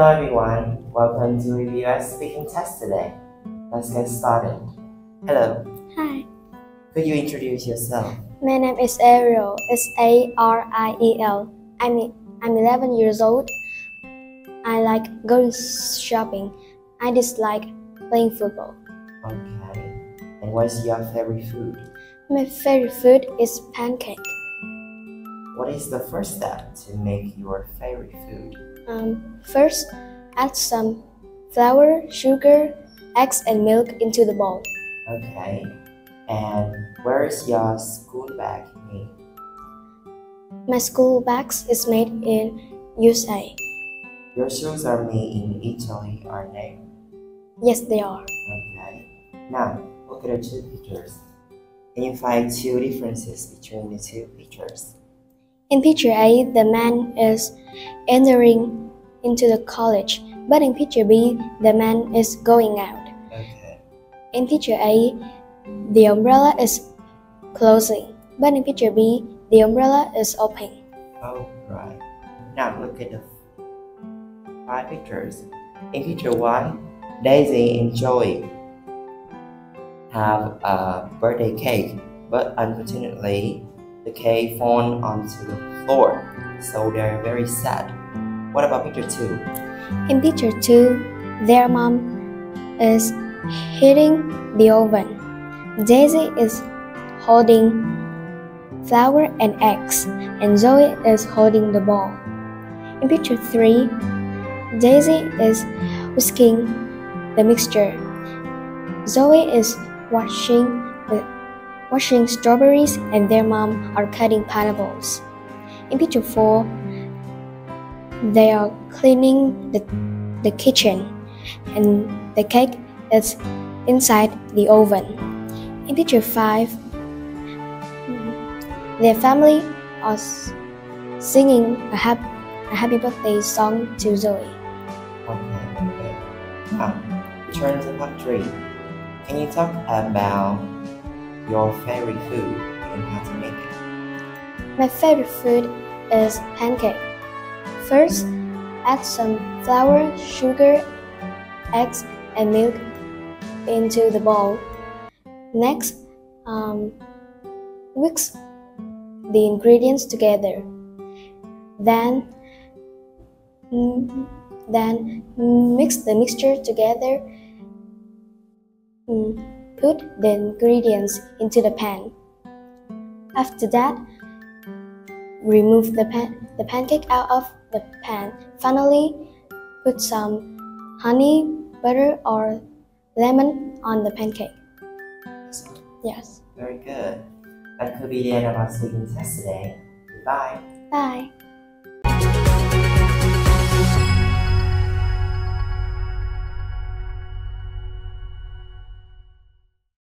Hello everyone, welcome to VIệu speaking test today. Let's get started. Hello. Hi. Could you introduce yourself? My name is Ariel. It's Ariel. I'm 11 years old. I like going shopping. I dislike playing football. Okay. And what's your favorite food? My favorite food is pancake. What is the first step to make your favorite food? First, add some flour, sugar, eggs, and milk into the bowl. Okay. And where is your school bag made? My school bags is made in USA. Your shoes are made in Italy, aren't they? Yes, they are. Okay. Now, look at the two pictures. Can you find two differences between the two pictures? In picture A, the man is entering into the college, but in picture B, the man is going out. Okay. In picture A, the umbrella is closing, but in picture B, the umbrella is open. Oh, right. Now look at the five pictures. In picture 1, Daisy and Joey have a birthday cake, but unfortunately, the cake falls onto the floor, so they're very sad. What about picture 2? In picture 2, their mom is heating the oven. Daisy is holding flour and eggs, and Zoe is holding the ball. In picture 3, Daisy is whisking the mixture. Zoe is washing strawberries, and their mom are cutting pineapples. In picture 4, they are cleaning the kitchen, and the cake is inside the oven. In picture 5, their family are singing a happy birthday song to Zoe. Okay. Now, return to part 3. Can you talk about your favorite food and how to make it? My favorite food is pancake. First, add some flour, sugar, eggs, and milk into the bowl. Next, mix the ingredients together. Then mix the mixture together. Put the ingredients into the pan. After that, remove the pancake out of the pan. Finally, put some honey, butter, or lemon on the pancake. Yes. Very good. That could be the end of our speaking test today. Goodbye. Bye.